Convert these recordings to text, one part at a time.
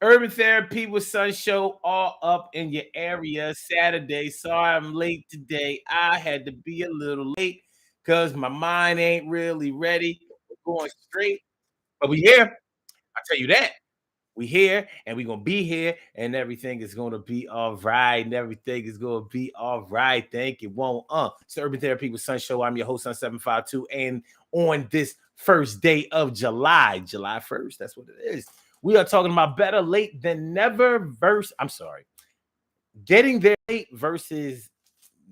Urban Therapy with Sun show all up in your area Saturday. Sorry I'm late today. I had to be a little late because my mind ain't really ready. We're going straight, but we here. I tell you that. We here and we're gonna be here, and everything is gonna be all right, and everything is gonna be all right. Thank you. Won't it's the Urban Therapy with Sun show. I'm your host, Sun 752, and on this first day of July 1st, that's what it is. We are talking about better late than never getting there late versus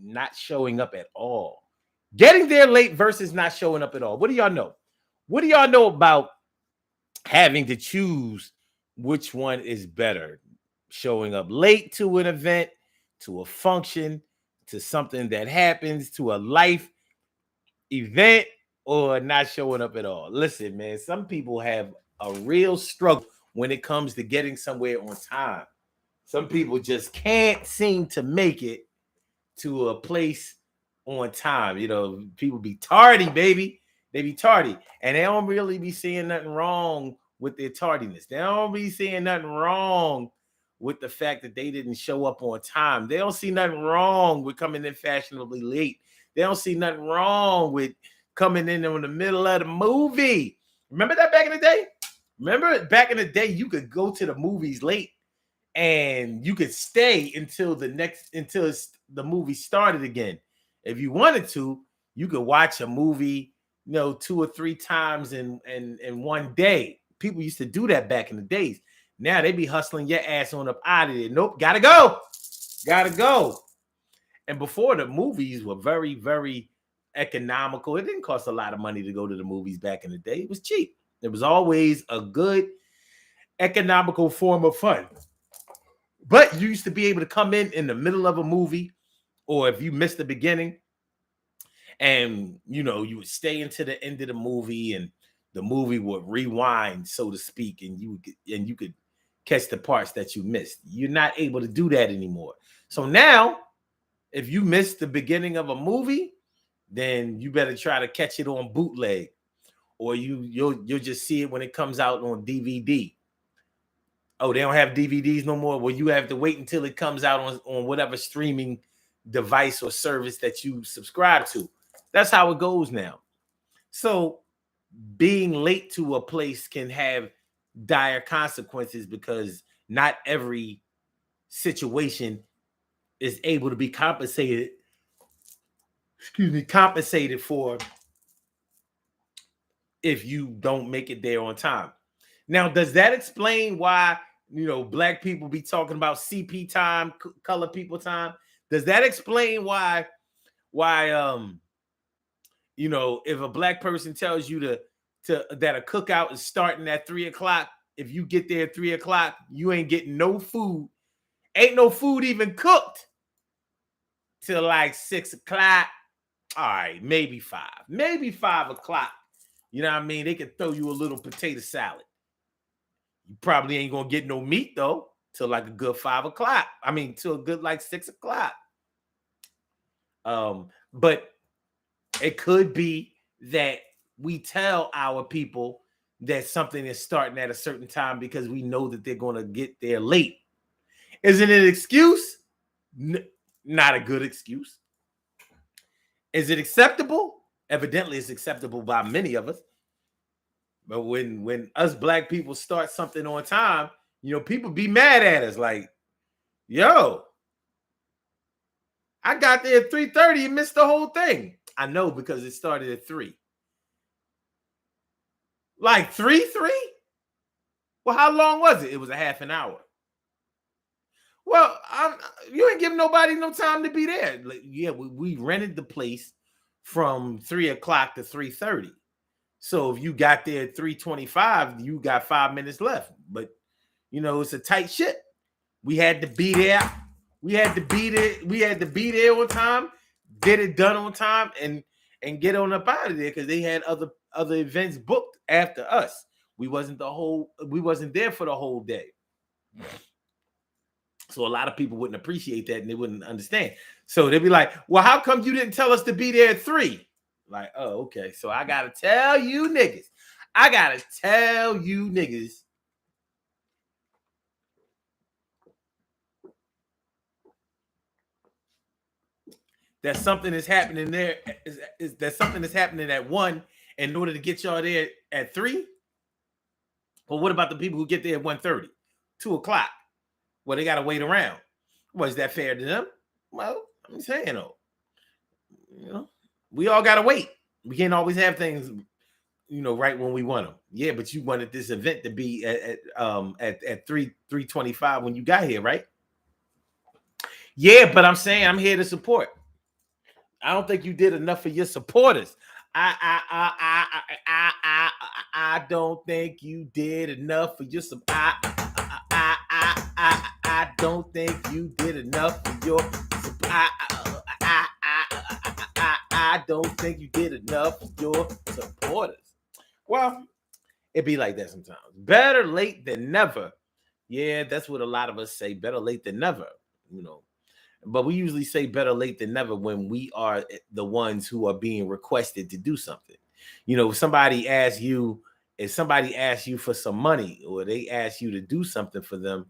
not showing up at all. Getting there late versus not showing up at all. What do y'all know? What do y'all know about having to choose which one is better? Showing up late to an event, to a function, to something that happens, to a life event, or not showing up at all? Listen, man, some people have a real struggle when it comes to getting somewhere on time. Some people just can't seem to make it to a place on time. You know, people be tardy, baby. They be tardy, and they don't really be seeing nothing wrong with their tardiness. They don't be seeing nothing wrong with the fact that they didn't show up on time. They don't see nothing wrong with coming in fashionably late. They don't see nothing wrong with coming in the middle of the movie. Remember that back in the day? Remember back in the day, you could go to the movies late and you could stay until the movie started again. If you wanted to, you could watch a movie, 2 or 3 times in one day. People used to do that back in the days. Now they be hustling your ass on up out of there. Nope, gotta go. And before, the movies were very, very economical. It didn't cost a lot of money to go to the movies back in the day. It was cheap. It was always a good economical form of fun. But you used to be able to come in the middle of a movie, or if you missed the beginning, and you would stay into the end of the movie, and the movie would rewind, so to speak, and you could catch the parts that you missed. You're not able to do that anymore. So now, if you missed the beginning of a movie, then you better try to catch it on bootleg, or you'll just see it when it comes out on DVD. Oh, they don't have DVDs no more? Well, you have to wait until it comes out on whatever streaming device or service that you subscribe to. That's how it goes now. So being late to a place can have dire consequences, because not every situation is able to be compensated for if you don't make it there on time. Now, does that explain why black people be talking about CP time, color people time? Does that explain why if a black person tells you that a cookout is starting at 3:00, if you get there at 3:00, you ain't getting no food. Ain't no food even cooked till like 6:00. All right, maybe 5. Maybe 5:00. You know what I mean? They could throw you a little potato salad. You probably ain't gonna get no meat though till like a good 5:00. I mean, till a good like 6:00. But it could be that we tell our people that something is starting at a certain time because we know that they're gonna get there late. Is it an excuse? Not a good excuse. Is it acceptable? Evidently, it's acceptable by many of us. But when us black people start something on time, people be mad at us. Like, yo, I got there at 3:30 and missed the whole thing. I know, because it started at 3. Like 3. Well, how long was it? It was a half an hour. Well, you ain't giving nobody no time to be there. Like, yeah, we rented the place from 3:00 to 3:30. So if you got there at 3:25, you got 5 minutes left. But it's a tight ship. We had to be there. We had to be there on time, get it done on time, and get on up out of there, because they had other events booked after us. We wasn't there for the whole day. So a lot of people wouldn't appreciate that, and they wouldn't understand. So they'd be like, well, how come you didn't tell us to be there at 3? Like, oh, okay. So I got to tell you niggas that something is happening there, is that something is happening at 1 in order to get y'all there at 3? But what about the people who get there at 1:30, 2 o'clock? Well, they got to wait around. Was that fair to them? Well, I'm saying, though, you know, we all got to wait. We can't always have things, right when we want them. Yeah, but you wanted this event to be at 3:25 when you got here, right? Yeah, but I'm saying I'm here to support. I don't think you did enough for your supporters. I don't think you did enough for your I don't think you did enough for your I don't think you did enough for your supporters. Well, it be like that sometimes. Better late than never. Yeah, that's what a lot of us say. Better late than never, But we usually say better late than never when we are the ones who are being requested to do something. If somebody asks you for some money, or they ask you to do something for them,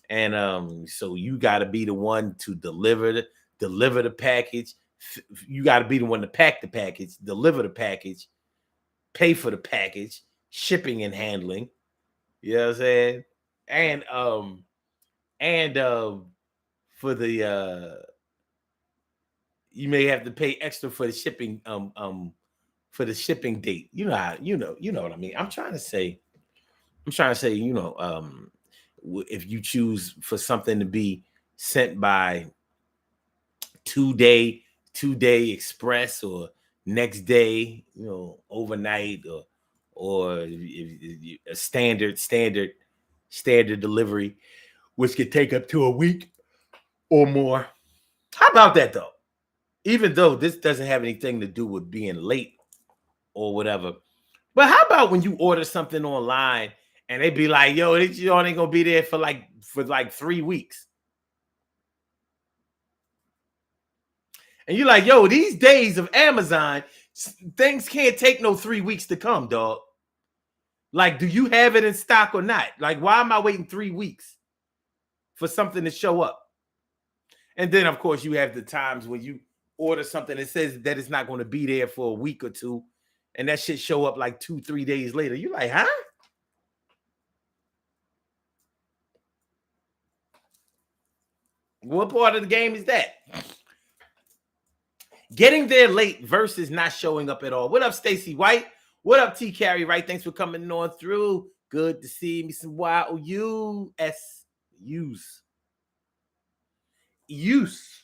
and so you got to be the one to deliver the package. You got to be the one to pack the package, deliver the package, pay for the package, shipping and handling. You know what I'm saying? And for the you may have to pay extra for the shipping date. You know what I mean. I'm trying to say, if you choose for something to be sent by 2-day express, or next day, overnight, or a standard delivery, which could take up to a week or more. How about that, though? Even though this doesn't have anything to do with being late or whatever. But how about when you order something online and they be like, yo, this ain't gonna be there for like 3 weeks. And you're like, yo, these days of Amazon, things can't take no 3 weeks to come, dog. Like, do you have it in stock or not? Like, why am I waiting 3 weeks for something to show up? And then, of course, you have the times when you order something that says that it's not going to be there for a week or two, and that shit show up like 2-3 days later. You're like, huh? What part of the game is that? Getting there late versus not showing up at all. What up, Stacy White? What up, T. Carey? Right? Thanks for coming on through. Good to see me. Some YOUS. Use.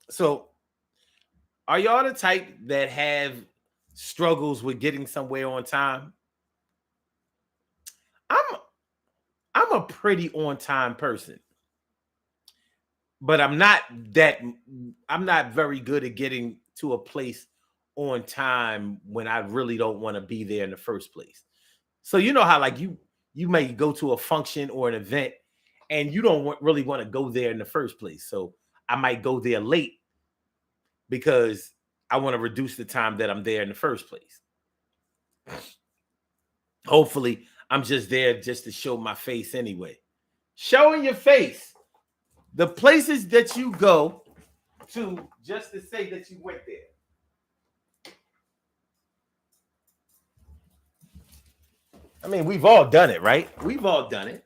So, are y'all the type that have struggles with getting somewhere on time? I'm a pretty on time person, but I'm not very good at getting to a place on time when I really don't want to be there in the first place. So you know how like you may go to a function or an event and you don't really want to go there in the first place. So I might go there late because I want to reduce the time that I'm there in the first place. Hopefully, I'm just there just to show my face anyway. Showing your face. The places that you go to just to say that you went there. I mean, we've all done it, right? We've all done it.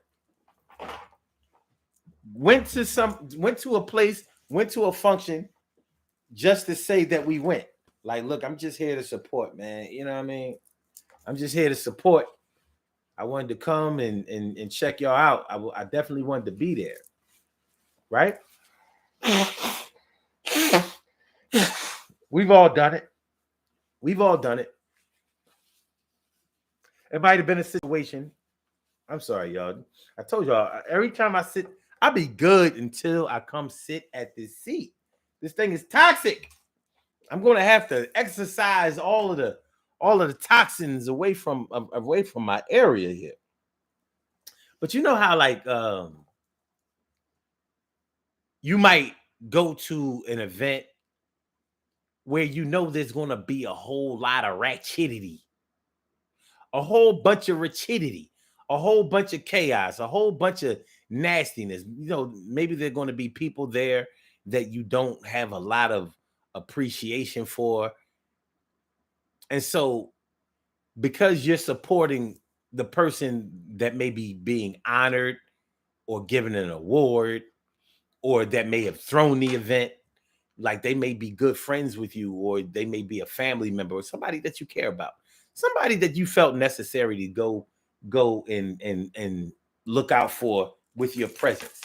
Went to a place, went to a function just to say that we went. Like, look, I'm just here to support, man. You know what I mean? I'm just here to support. I wanted to come and check y'all out. I definitely wanted to be there. Right? We've all done it. We've all done it. It might have been a situation. I'm sorry, y'all. I told y'all, every time I sit, I'll be good until I come sit at this seat. This thing is toxic. I'm going to have to exercise all of the toxins away from my area here. But you know how like you might go to an event where you know there's going to be a whole lot of ratchetity, a whole bunch of rigidity, a whole bunch of chaos, a whole bunch of nastiness. You know, maybe there are going to be people there that you don't have a lot of appreciation for. And so because you're supporting the person that may be being honored or given an award or that may have thrown the event, like they may be good friends with you, or they may be a family member or somebody that you care about, somebody that you felt necessary to go and look out for with your presence,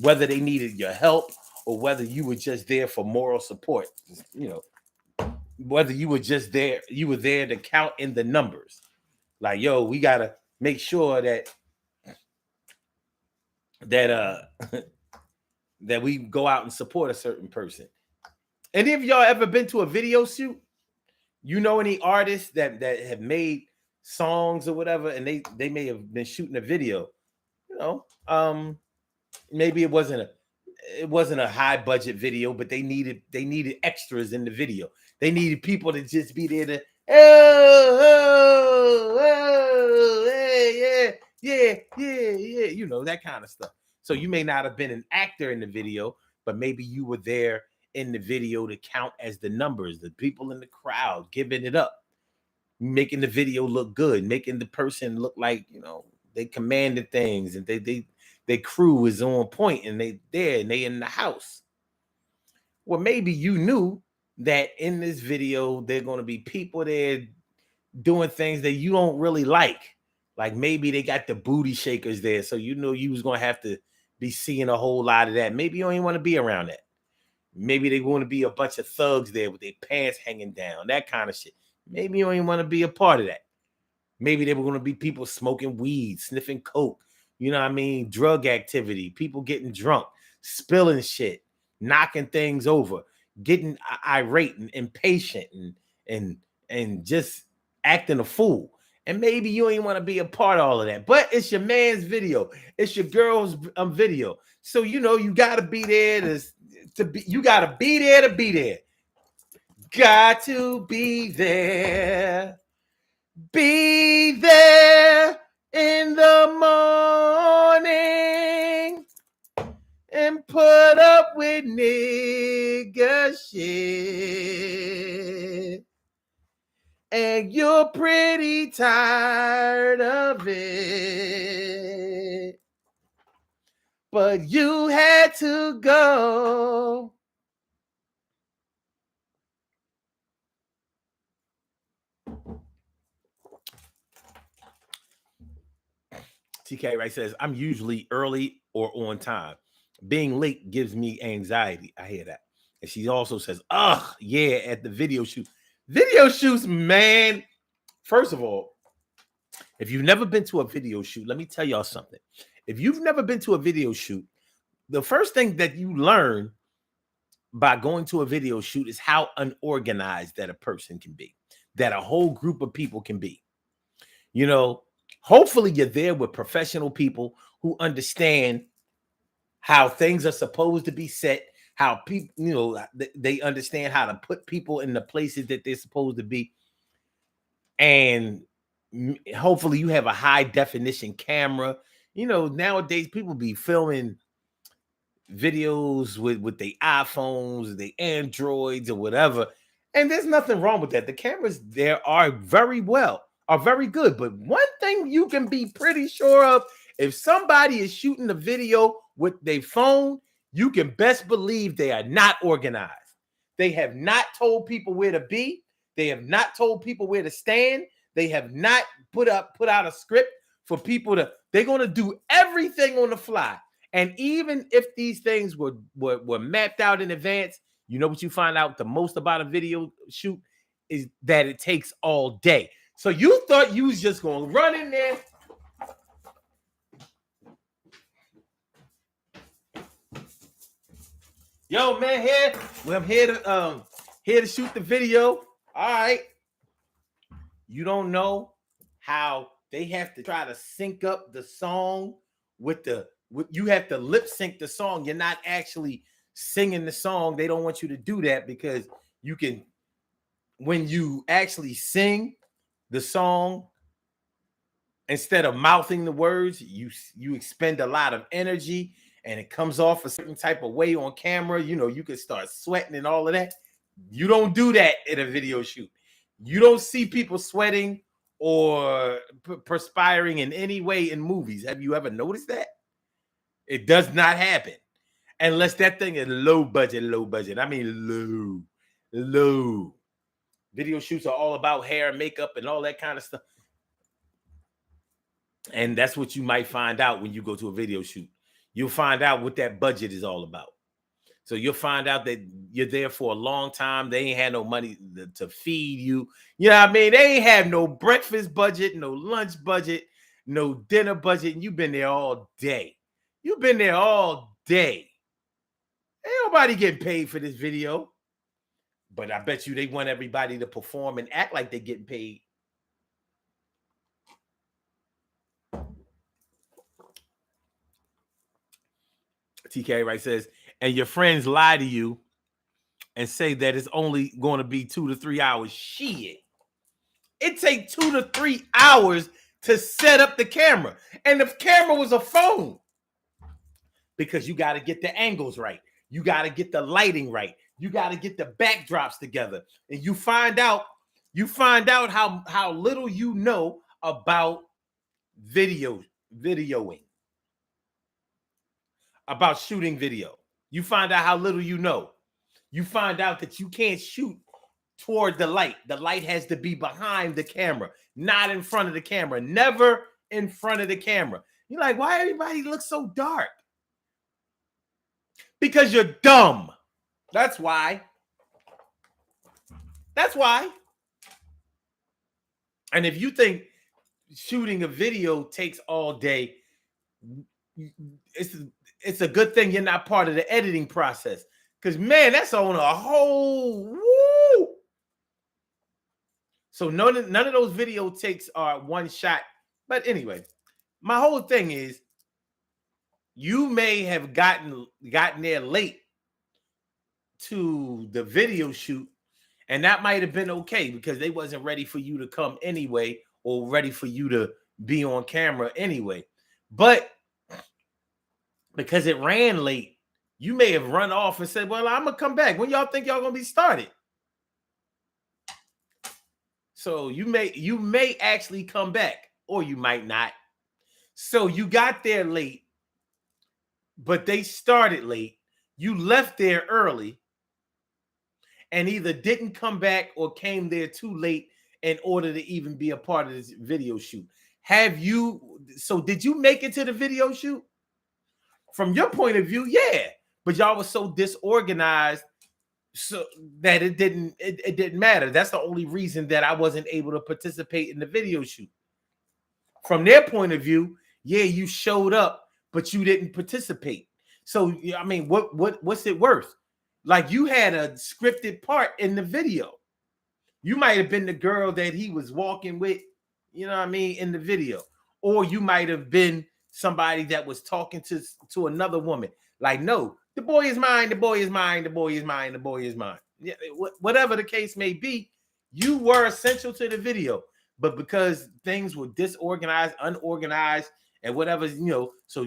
whether they needed your help or whether you were just there for moral support, you know, whether you were just there, you were there to count in the numbers. Like, yo, we gotta make sure that that we go out and support a certain person. Any of y'all ever been to a video shoot? You know any artists that have made songs or whatever, and they may have been shooting a video, you know, maybe it wasn't a high budget video, but they needed extras in the video. They needed people to just be there to yeah, you know, that kind of stuff. So you may not have been an actor in the video, but maybe you were there in the video to count as the numbers, the people in the crowd giving it up, making the video look good, making the person look like, you know, they commanded things and their crew is on point and they there and they in the house. Well, maybe you knew that in this video there are going to be people there doing things that you don't really like. Like maybe they got the booty shakers there, so you know you was going to have to be seeing a whole lot of that. Maybe you don't even want to be around that. Maybe they want to be a bunch of thugs there with their pants hanging down, that kind of shit. Maybe you don't even want to be a part of that. Maybe they were going to be people smoking weed, sniffing coke, you know what I mean? Drug activity, people getting drunk, spilling shit, knocking things over, getting irate and impatient and just acting a fool. And maybe you ain't want to be a part of all of that, but it's your man's video. It's your girl's video. So, you know, you got to be there to be, you got to be there to be there. Got to be there. Be there in the morning and put up with nigga shit. And you're pretty tired of it. But you had to go. TK Wright says, I'm usually early or on time. Being late gives me anxiety. I hear that. And she also says, ugh, yeah, at the video shoot. Video shoots, man. First of all, if you've never been to a video shoot, let me tell y'all something. If you've never been to a video shoot, the first thing that you learn by going to a video shoot is how unorganized that a person can be, that a whole group of people can be. You know, hopefully you're there with professional people who understand how things are supposed to be set, how people, you know, they understand how to put people in the places that they're supposed to be. And hopefully you have a high definition camera. You know, nowadays people be filming videos with their iPhones, their Androids or whatever. And there's nothing wrong with that. The cameras there are very good. But one thing you can be pretty sure of, if somebody is shooting a video with their phone, you can best believe they are not organized. They have not told people where to be. They have not told people where to stand. They have not put out a script for people to, they're going to do everything on the fly. And even if these things were mapped out in advance, you know what you find out the most about a video shoot is that it takes all day. So you thought you was just going to run in there. Yo, man, I'm here to shoot the video. All right. You don't know how they have to try to sync up the song with you have to lip sync the song. You're not actually singing the song. They don't want you to do that because you can, when you actually sing the song, instead of mouthing the words, you expend a lot of energy and it comes off a certain type of way on camera, you know, you can start sweating and all of that. You don't do that in a video shoot. You don't see people sweating or perspiring in any way in movies. Have you ever noticed that? It does not happen unless that thing is low budget. I mean, low. Video shoots are all about hair and makeup and all that kind of stuff. And that's what you might find out when you go to a video shoot. You'll find out what that budget is all about. So you'll find out that you're there for a long time. They ain't had no money to feed you. You know what I mean? They ain't have no breakfast budget, no lunch budget, no dinner budget. And you've been there all day. You've been there all day. Ain't nobody getting paid for this video. But I bet you they want everybody to perform and act like they're getting paid. TK Wright says, and your friends lie to you and say that it's only going to be 2 to 3 hours. Shit. It takes 2 to 3 hours to set up the camera. And the camera was a phone. Because you got to get the angles right. You got to get the lighting right. You got to get the backdrops together. And you find out how little you know about videoing. About shooting video. You find out how little you know. You find out that you can't shoot toward the light. The light has to be behind the camera, not in front of the camera. Never in front of the camera. You're like, why everybody looks so dark? Because you're dumb. That's why. That's why. And if you think shooting a video takes all day, it's a good thing you're not part of the editing process. Because, man, that's on a whole... Woo! So none of those video takes are one shot. But anyway, my whole thing is you may have gotten there late to the video shoot, and that might have been okay because they wasn't ready for you to come anyway or ready for you to be on camera anyway. But because it ran late, you may have run off and said, well, I'm going to come back. When y'all think y'all going to be started? So you may actually come back, or you might not. So you got there late, but they started late. You left there early and either didn't come back or came there too late in order to even be a part of this video shoot. So did you make it to the video shoot? From your point of view, yeah. But y'all was so disorganized so that it didn't matter. That's the only reason that I wasn't able to participate in the video shoot. From their point of view, yeah, you showed up, but you didn't participate. So, I mean, what's it worth? Like, you had a scripted part in the video. You might have been the girl that he was walking with, you know what I mean, in the video. Or you might have been somebody that was talking to another woman. Like, no, the boy is mine, the boy is mine, the boy is mine, the boy is mine. Yeah, whatever the case may be, you were essential to the video. But because things were disorganized, unorganized, and whatever, you know, so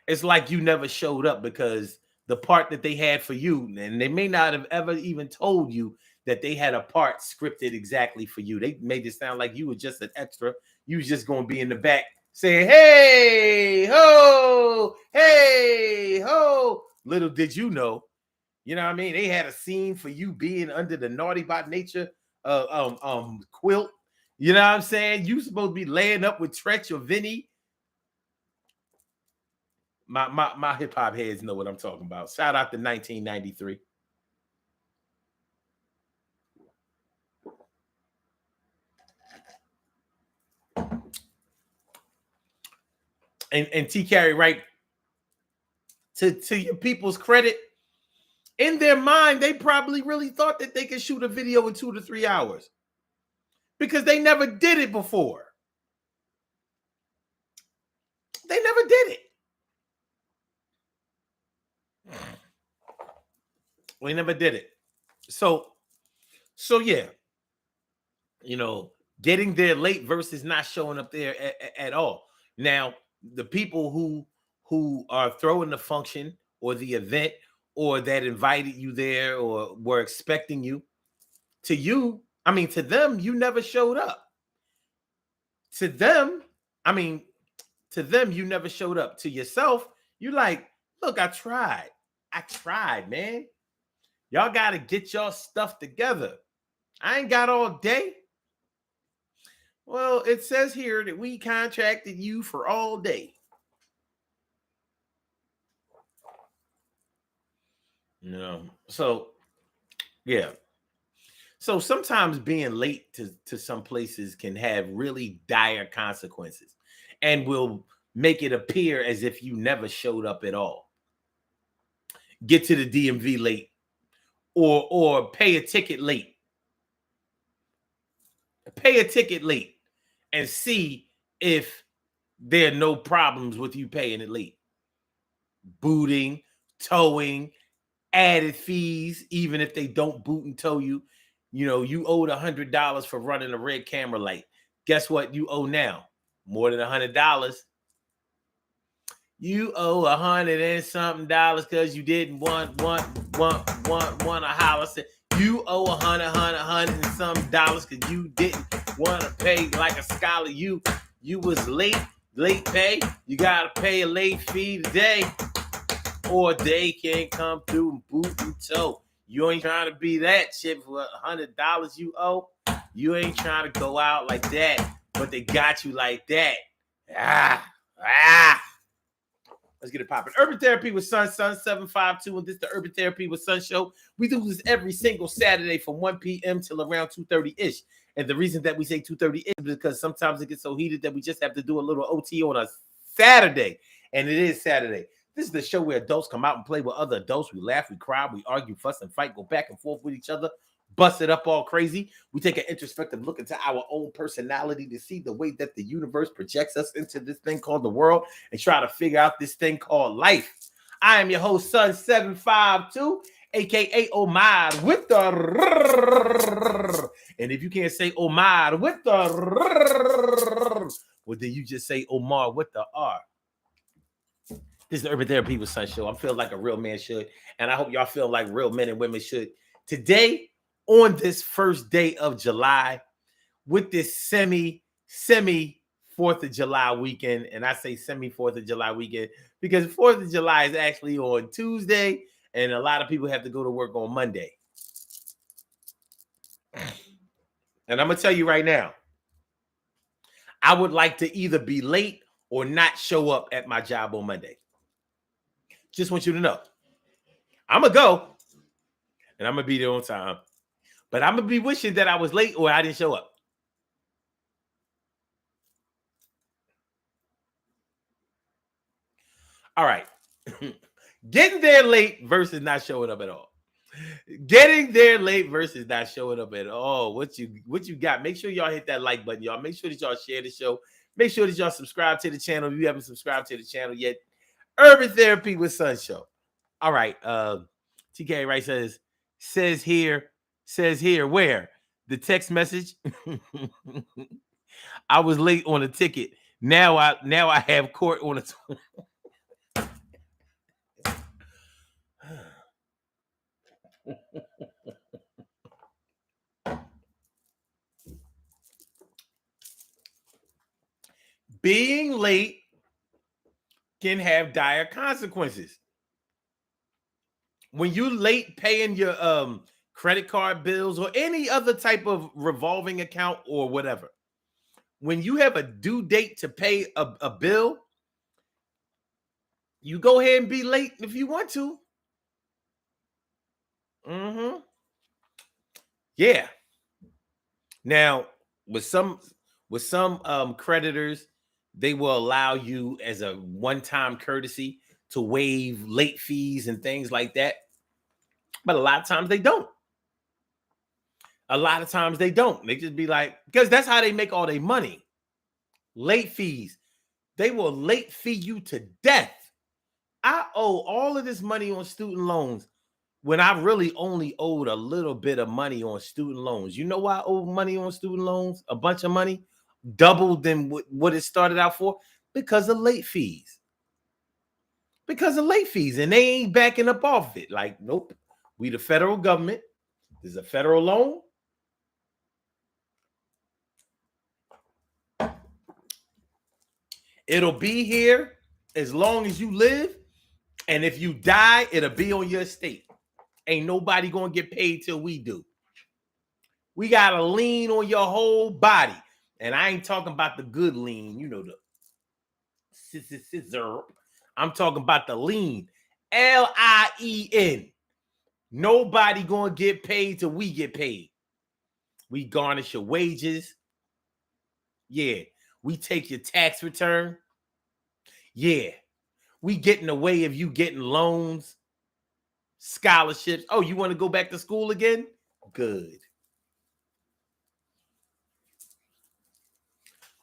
it's like you never showed up because the part that they had for you, and they may not have ever even told you that they had a part scripted exactly for you. They made it sound like you were just an extra. You was just going to be in the back saying, hey, ho, hey, ho. Little did you know, you know what I mean? They had a scene for you being under the Naughty by Nature quilt. You know what I'm saying? You supposed to be laying up with Tretch or Vinny. My hip hop heads know what I'm talking about. Shout out to 1993. And T. Carey, right? To your people's credit, in their mind, they probably really thought that they could shoot a video in 2 to 3 hours because they never did it before. They never did it. We never did it. So yeah, you know, getting there late versus not showing up there at all. Now, the people who are throwing the function or the event or that invited you there or were expecting you, to them, you never showed up. To them, you never showed up. To yourself, you like, look, I tried, man. Y'all got to get y'all stuff together. I ain't got all day. Well, it says here that we contracted you for all day. So yeah. So sometimes being late to some places can have really dire consequences and will make it appear as if you never showed up at all. Get to the DMV late or pay a ticket late. Pay a ticket late and see if there are no problems with you paying it late. Booting, towing, added fees, even if they don't boot and tow you. You owed $100 for running a red camera light. Guess what you owe now? More than $100. You owe $100 and something because you didn't want a holler. You owe $100 and something because you didn't want to pay like a scholar. You was late pay. You gotta pay a late fee today, or they can't come through and boot and tow. You ain't trying to be that shit for $100 you owe. You ain't trying to go out like that, but they got you like that. Let's get it popping. Urban Therapy with Sun 752, and this is the Urban Therapy with Sun show. We do this every single Saturday from 1 p.m. till around 2:30-ish. And the reason that we say 2:30 is because sometimes it gets so heated that we just have to do a little OT on a Saturday. And it is Saturday. This is the show where adults come out and play with other adults. We laugh, we cry, we argue, fuss, and fight, go back and forth with each other, bust it up all crazy. We take an introspective look into our own personality to see the way that the universe projects us into this thing called the world and try to figure out this thing called life. I am your host, Sun 752, aka Omar with the and if you can't say Omar with the well, then you just say Omar with the R. This is the Urban Therapy with Sun show. I'm feeling like a real man should, and I hope y'all feel like real men and women should. Today, on this first day of July, with this semi 4th of July weekend, and I say semi 4th of July weekend because 4th of July is actually on Tuesday, and a lot of people have to go to work on Monday. And I'm going to tell you right now, I would like to either be late or not show up at my job on Monday. Just want you to know. I'm going to go, and I'm going to be there on time. But I'm going to be wishing that I was late or I didn't show up. All right. Getting there late versus not showing up at all. Getting there late versus not showing up at all. What you got? Make sure y'all hit that like button, y'all. Make sure that y'all share the show. Make sure that y'all subscribe to the channel if you haven't subscribed to the channel yet. Urban Therapy with Sun show. All right. TK Wright says here where the text message. I was late on a ticket. Now I have court on a Being late can have dire consequences. When you late paying your credit card bills or any other type of revolving account or whatever, when you have a due date to pay a bill, you go ahead and be late if you want to. Yeah. Now, with some creditors, they will allow you as a one-time courtesy to waive late fees and things like that. But a lot of times they don't. They just be like, because that's how they make all their money. Late fees. They will late fee you to death. I owe all of this money on student loans when I really only owed a little bit of money on student loans. You know why I owe money on student loans? A bunch of money, double than what it started out for. Because of late fees. Because of late fees. And they ain't backing up off it. Like, nope. We the federal government. This is a federal loan. It'll be here as long as you live. And if you die, it'll be on your estate. Ain't nobody going to get paid till we do. We got a lien on your whole body. And I ain't talking about the good lien, you know, the scissor. I'm talking about the lien. Lien. Nobody going to get paid till we get paid. We garnish your wages. Yeah. We take your tax return. Yeah. We get in the way of you getting loans, scholarships. Oh, you want to go back to school again? Good.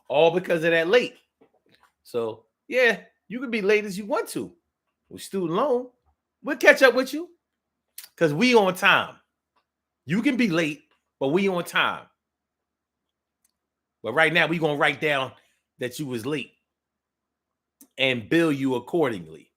All because of that late. So, yeah, you can be late as you want to with student loan. We'll catch up with you because we on time. You can be late, but we on time. But right now, we going to write down that you was late and bill you accordingly.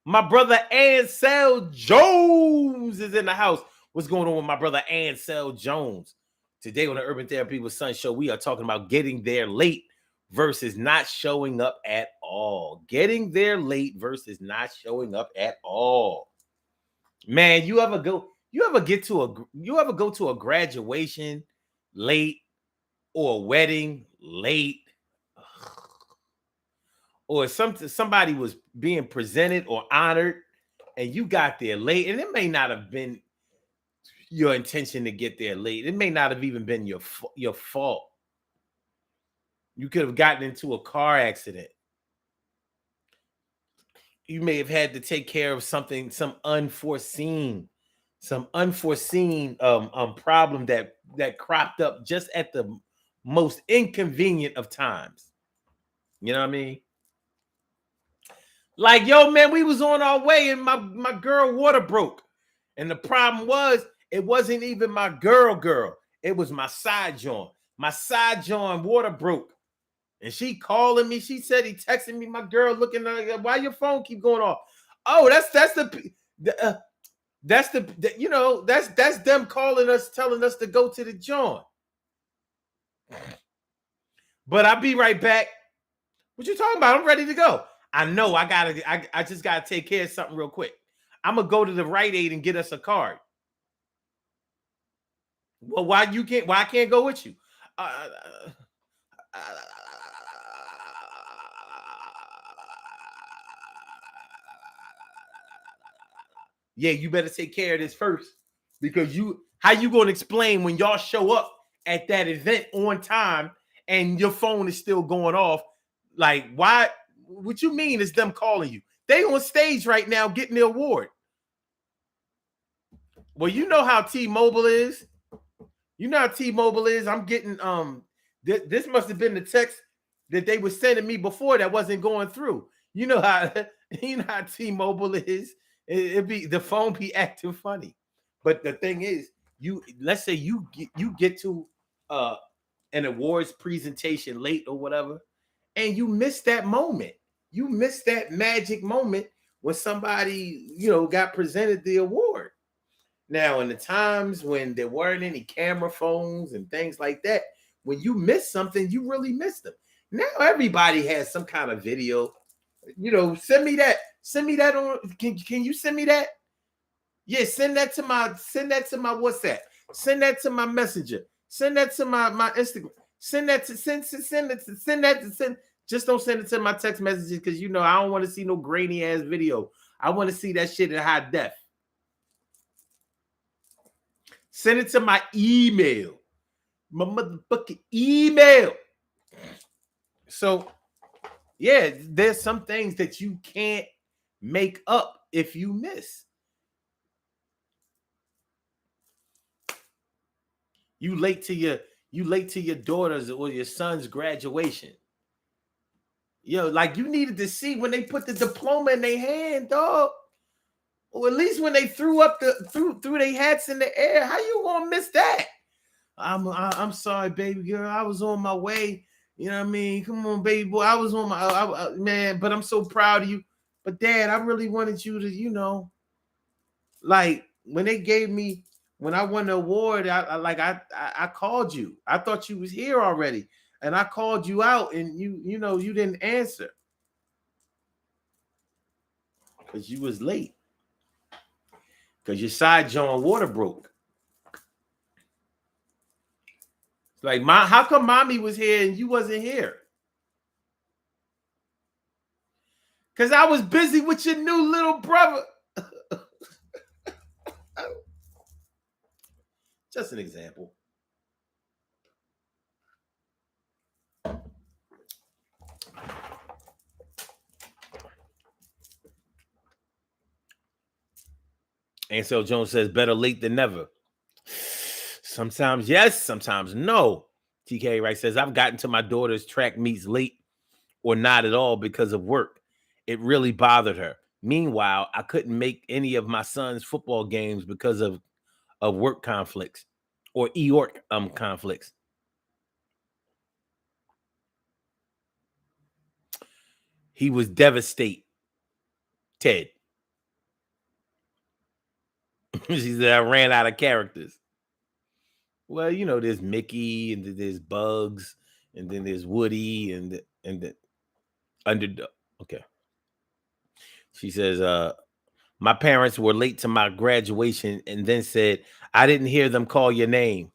My brother Ansel Jones is in the house. What's going on with my brother Ansel Jones? Today on the Urban Therapy with Son show, we are talking about getting there late versus not showing up at all. Getting there late versus not showing up at all. Man, you ever go to a graduation late or a wedding late? Or somebody was being presented or honored and you got there late, and it may not have been your intention to get there late. It may not have even been your fault. You could have gotten into a car accident. You may have had to take care of something, some unforeseen problem that cropped up just at the most inconvenient of times. You know what I mean? Like, yo, man, we was on our way and my girl water broke. And the problem was, it wasn't even my girl. It was my side joint. My side joint water broke. And she calling me. She said he texted me, my girl looking like, why your phone keep going off? Oh, that's them calling us, telling us to go to the joint. But I'll be right back. What you talking about? I'm ready to go. I know I just gotta take care of something real quick. I'm gonna go to the Rite Aid and get us a card. Well, why I can't go with you? Yeah, you better take care of this first, because how you gonna explain when y'all show up at that event on time and your phone is still going off? Like, why? What you mean is them calling you? They on stage right now getting the award. Well, you know how T-Mobile is. You know how T-Mobile is. I'm getting this must have been the text that they were sending me before that wasn't going through. You know how T-Mobile is. It be the phone be acting funny. But the thing is, let's say you get to an awards presentation late or whatever, and you miss that moment. You miss that magic moment when somebody, got presented the award. Now, in the times when there weren't any camera phones and things like that, when you miss something, you really miss them. Now everybody has some kind of video. Send me that. Send me that on. Can you send me that? Yeah, send that to my WhatsApp. Send that to my Messenger. Send that to my Instagram. Send that. Just don't send it to my text messages, because I don't want to see no grainy ass video. I want to see that shit in high def. Send it to my email. My motherfucking email. So, yeah, there's some things that you can't make up if you miss. You late to your daughter's or your son's graduation. Like, you needed to see when they put the diploma in their hand, dog. Or at least when they threw their hats in the air. How you gonna miss that? I'm sorry, baby girl. I was on my way. You know what I mean? Come on, baby boy. I was on my man, but I'm so proud of you. But Dad, I really wanted you to, like when they gave me when I won the award, I called you. I thought you was here already, and I called you out, and you didn't answer because you was late because your side John water broke. It's like, how come mommy was here and you wasn't here? Because I was busy with your new little brother. Just an example. Ansel Jones says, better late than never. Sometimes yes, sometimes no. TK Wright says, I've gotten to my daughter's track meets late or not at all because of work. It really bothered her. Meanwhile, I couldn't make any of my son's football games because of work conflicts or EORC conflicts. He was devastated. Ted. She said, I ran out of characters. Well, there's Mickey, and then there's Bugs, and then there's Woody, and the underdog. Okay. She says, my parents were late to my graduation and then said, I didn't hear them call your name.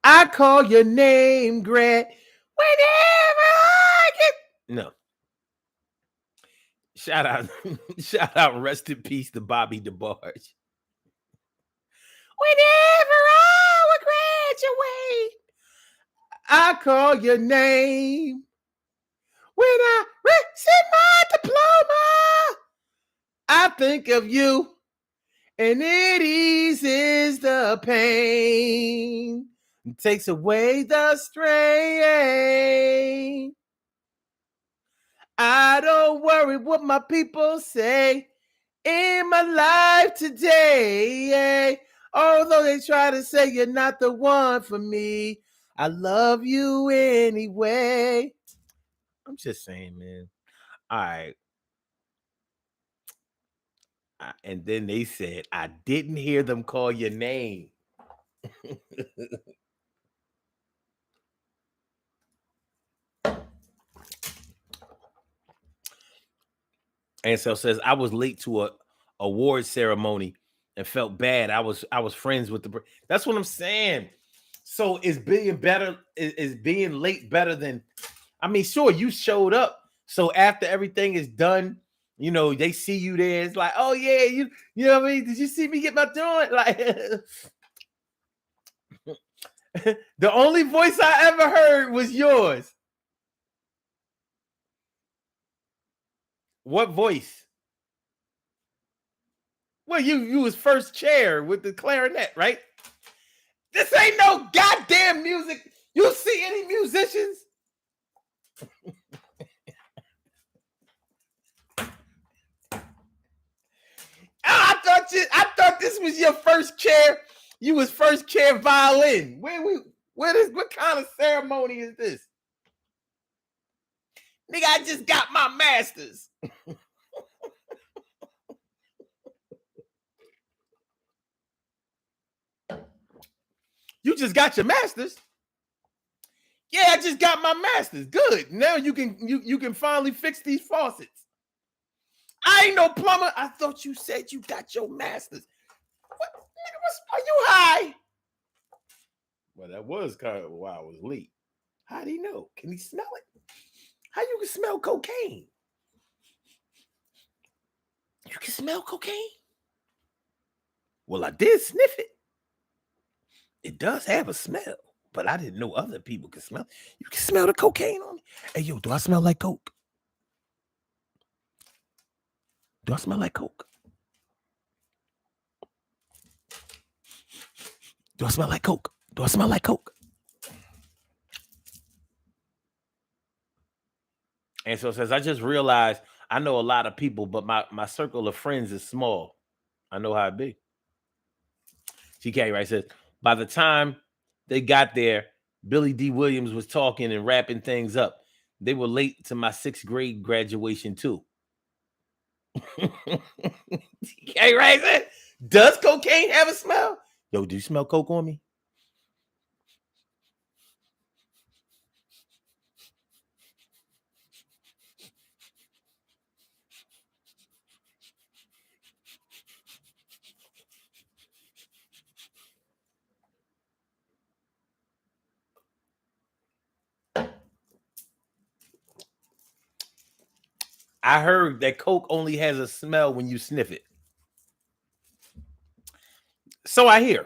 I call your name, Grant, whenever I get. No. Shout out, rest in peace to Bobby DeBarge. Whenever I would graduate, I call your name. When I receive my diploma, I think of you, and it eases the pain. It takes away the strain. I don't worry what my people say in my life today. Although they try to say you're not the one for me, I love you anyway. I'm just saying, man. All right. And then they said, I didn't hear them call your name. Ansel says, I was late to a award ceremony and felt bad. I was friends with the. That's what I'm saying. So is being being late better than? I mean, sure, you showed up. So after everything is done, they see you there. It's like, oh yeah, you know what I mean? Did you see me get my joint? Like the only voice I ever heard was yours. What voice? Well, you was first chair with the clarinet, right? This ain't no goddamn music. You see any musicians? I thought this was your first chair. You was first chair violin. What kind of ceremony is this? Nigga, I just got my master's. You just got your master's? Yeah, I just got my master's. Good. Now you can finally fix these faucets. I ain't no plumber. I thought you said you got your master's. What? Nigga, are you high? Well, that was kind of why I was late. How do you know? Can he smell it? How you can smell cocaine? You can smell cocaine? Well, I did sniff it. It does have a smell, but I didn't know other people could smell. You can smell the cocaine on me. Hey, yo, do I smell like coke? Do I smell like coke? Do I smell like coke? Do I smell like coke? And so it says, I just realized I know a lot of people, but my circle of friends is small. I know how it be. TK right says, by the time they got there, Billy D. Williams was talking and wrapping things up. They were late to my 6th grade graduation too. TK right says, does cocaine have a smell? Yo, do you smell coke on me? I heard that coke only has a smell when you sniff it. So I hear.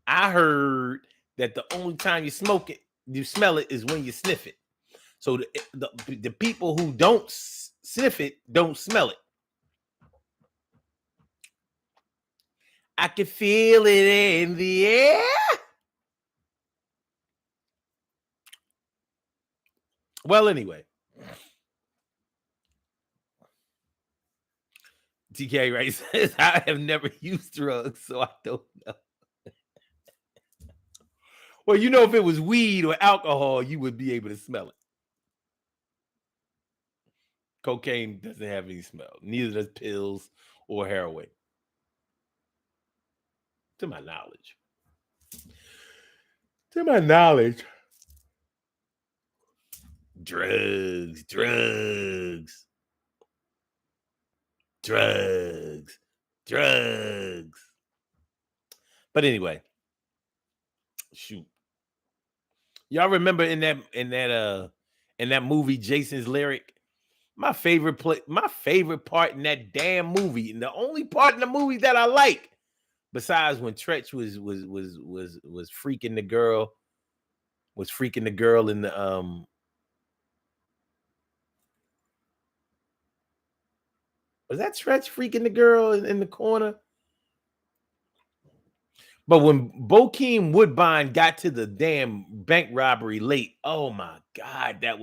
I heard that the only time you smoke it, you smell it, is when you sniff it. So the people who don't sniff it don't smell it. I can feel it in the air. Well, anyway. TK right says, I have never used drugs, so I don't know. Well, you know, if it was weed or alcohol, you would be able to smell it. Cocaine doesn't have any smell. Neither does pills or heroin. To my knowledge. To my knowledge. Drugs. But anyway, shoot. Y'all remember in that movie, Jason's Lyric? My favorite part in that damn movie, and the only part in the movie that I like, besides when Tretch was freaking the girl, in the was that Tretch freaking the girl in the corner? But when Bokeem Woodbine got to the damn bank robbery late, oh my God, that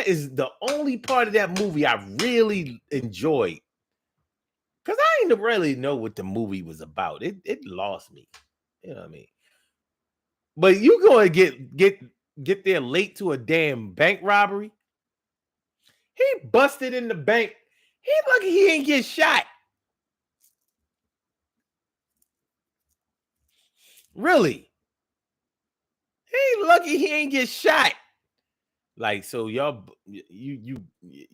is the only part of that movie I really enjoyed. Because I didn't really know what the movie was about. It lost me. You know what I mean? But you going to get there late to a damn bank robbery? He busted in the bank. He lucky he ain't get shot. Really? He lucky he ain't get shot. Like, so y'all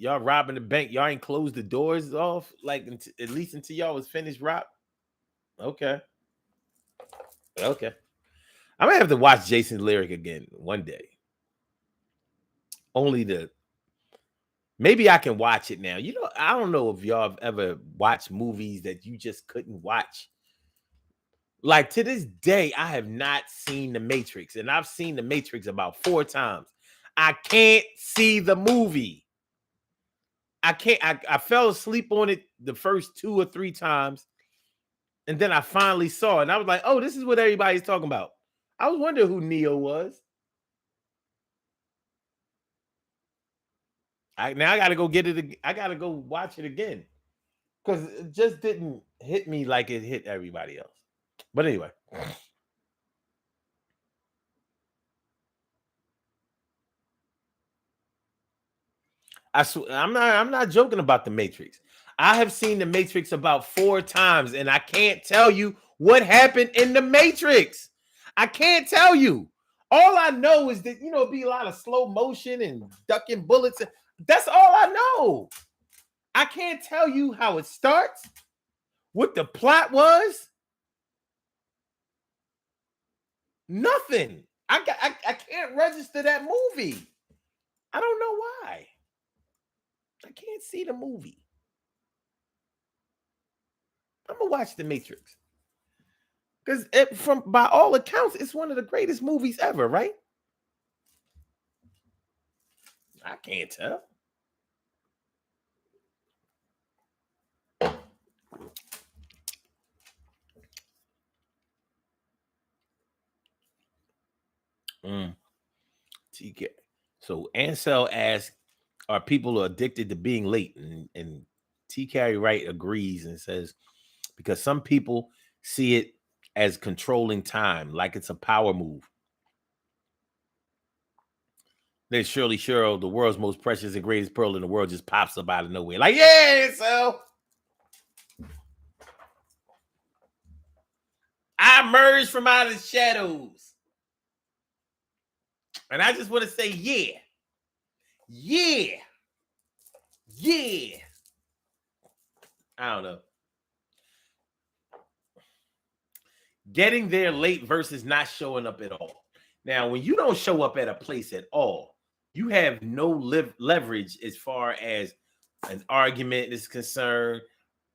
robbing the bank. Y'all ain't closed the doors off, like, at least until y'all was finished rob. Okay. I'm gonna have to watch Jason's Lyric again one day. Only maybe I can watch it now. You know, I don't know if y'all have ever watched movies that you just couldn't watch. Like, to this day, I have not seen The Matrix, and I've seen The Matrix about 4 times. I can't see the movie. I can't. I fell asleep on it the first 2 or 3 times, and then I finally saw it, and I was like, "Oh, this is what everybody's talking about." I was wondering who Neo was. Now I gotta go get it. I gotta go watch it again because it just didn't hit me like it hit everybody else. But anyway, I'm not joking about The Matrix. I have seen The Matrix about 4 times, and I can't tell you what happened in The Matrix. I can't tell you. All I know is that, it'd be a lot of slow motion and ducking bullets. That's all I know. I can't tell you how it starts, what the plot was. Nothing. I can't register that movie. I don't know why. I can't see the movie. I'm gonna watch The Matrix because by all accounts, it's one of the greatest movies ever, right? I can't tell. TK. So Ansel asked, are people are addicted to being late. And T. Carey Wright agrees and says, because some people see it as controlling time, like it's a power move. Then Shirley Cheryl, the world's most precious and greatest pearl in the world, just pops up out of nowhere. Like, yeah, so I emerged from out of the shadows. And I just want to say, yeah. Yeah. Yeah. I don't know. Getting there late versus not showing up at all. Now, when you don't show up at a place at all, you have no leverage as far as an argument is concerned,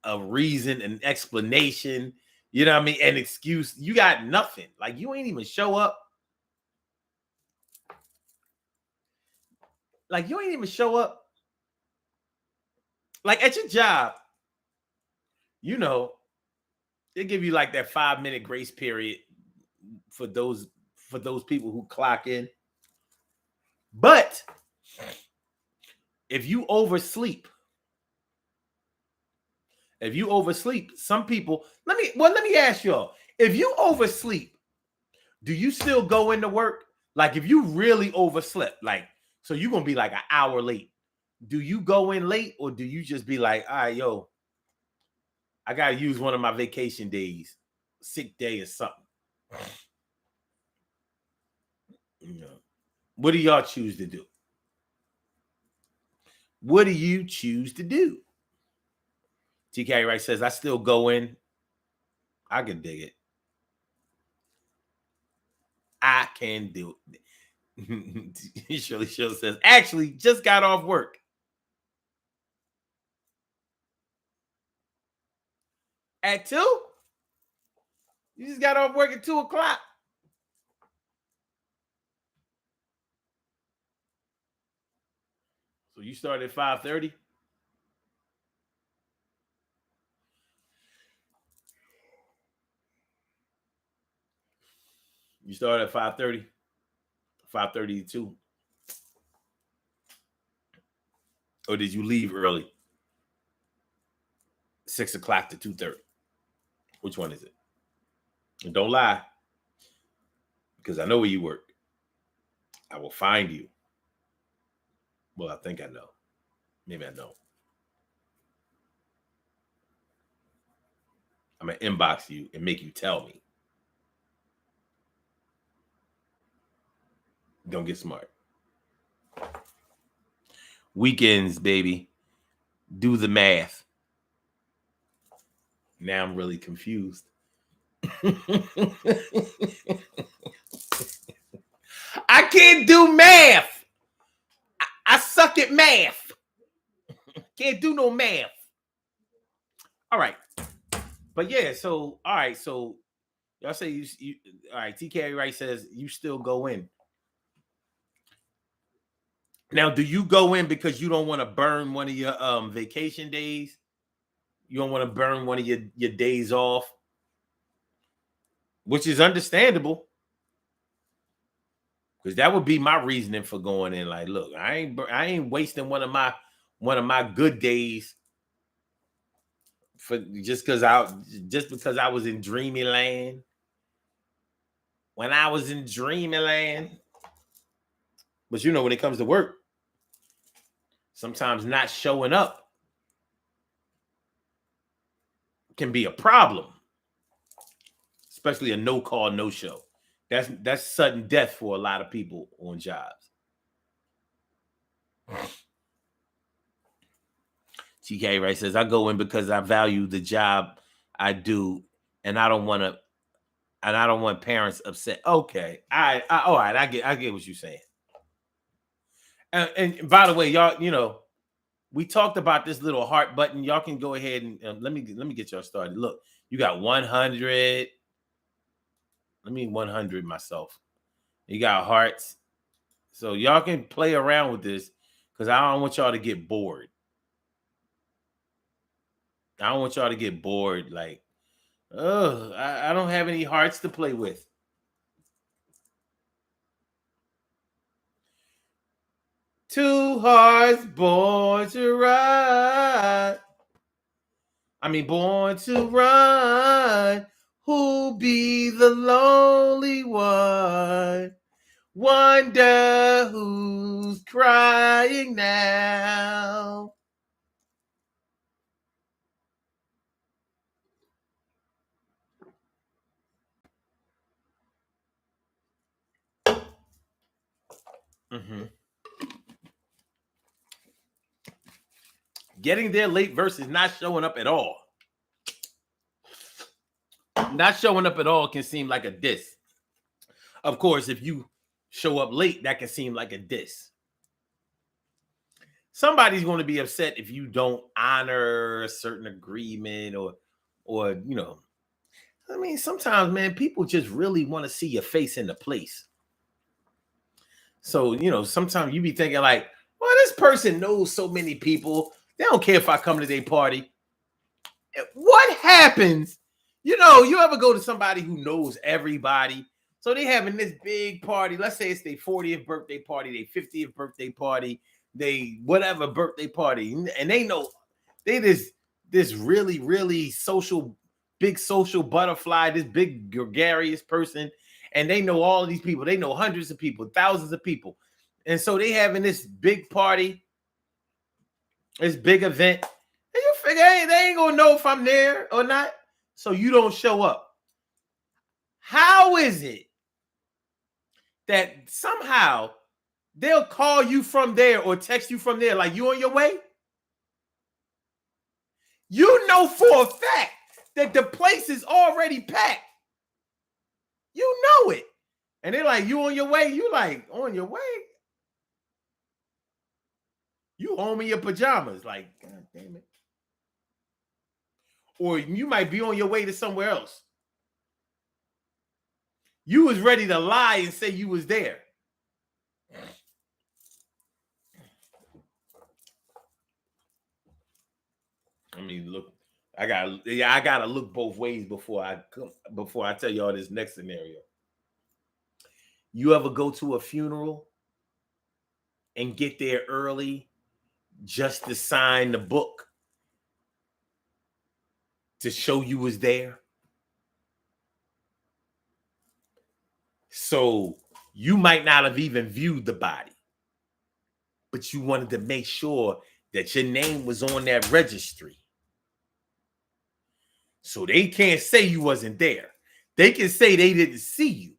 a reason, an explanation, you know what I mean, an excuse. You got nothing. Like, you ain't even show up. Like, you ain't even show up. Like, at your job, you know, they give you like that 5-minute grace period for those people who clock in. But if you oversleep, some people, let me ask y'all, if you oversleep, do you still go into work? Like, if you really overslept, like, so you're going to be like an hour late, do you go in late, or do you just be like, all right, yo, I got to use one of my vacation days, sick day or something? You know, what do y'all choose to do? What do you choose to do? TK Wright says, I still go in. I can dig it. I can do it. Shirley says, actually, just got off work. At 2? You just got off work at 2 o'clock. So you started at 5:30? You started at 5:30? 5:30 to 2? Or did you leave early? 6 o'clock to 2:30? Which one is it? And don't lie, because I know where you work. I will find you. Well, I think I know. Maybe I don't. I'm going to inbox you and make you tell me. Don't get smart. Weekends, baby. Do the math. Now I'm really confused. I can't do math. I suck at math. Can't do no math. All right. But yeah, so all right, so y'all say you all right, TK Wright says you still go in. Now, do you go in because you don't want to burn one of your vacation days? You don't want to burn one of your days off, which is understandable. Because that would be my reasoning for going in. Like, look, I ain't wasting one of my good days for just because I was in Dreamyland. When I was in Dreamyland. But you know, when it comes to work, sometimes not showing up can be a problem, especially a no call, no show. That's sudden death for a lot of people on jobs. TK Wright says, I go in because I value the job I do, and I don't want parents upset. Okay, all right, I get what you're saying. And by the way, y'all, you know, we talked about this little heart button. Y'all can go ahead and let me get y'all started. Look, you got 100. Let me 100 myself. You got hearts. So y'all can play around with this because I don't want y'all to get bored. I don't want y'all to get bored. Like, oh, I don't have any hearts to play with. Two hearts born to ride. Born to run. Who'll be the lonely one? Wonder who's crying now. Mm-hmm. Getting there late versus not showing up at all. Not showing up at all can seem like a diss. Of course, if you show up late, that can seem like a diss. Somebody's going to be upset if you don't honor a certain agreement or sometimes, man, people just really want to see your face in the place. So, sometimes you be thinking like, well, this person knows so many people. They don't care if I come to their party. What happens? You ever go to somebody who knows everybody? So they having this big party. Let's say it's their 40th birthday party, their 50th birthday party, they whatever birthday party. And they know they this really, really big social butterfly, this big gregarious person. And they know all of these people. They know hundreds of people, thousands of people. And so they having this big party, this big event. And you figure, hey, they ain't gonna know if I'm there or not. So you don't show up. How is it that somehow they'll call you from there or text you from there like you on your way? You know for a fact that the place is already packed. You know it. And they're like, you on your way? You like, on your way? You home in your pajamas. Like, God damn it. Or you might be on your way to somewhere else. You was ready to lie and say you was there. Look, I gotta look both ways before I tell y'all this next scenario. You ever go to a funeral and get there early just to sign the book to show you was there? So you might not have even viewed the body, but you wanted to make sure that your name was on that registry. So they can't say you wasn't there. They can say they didn't see you.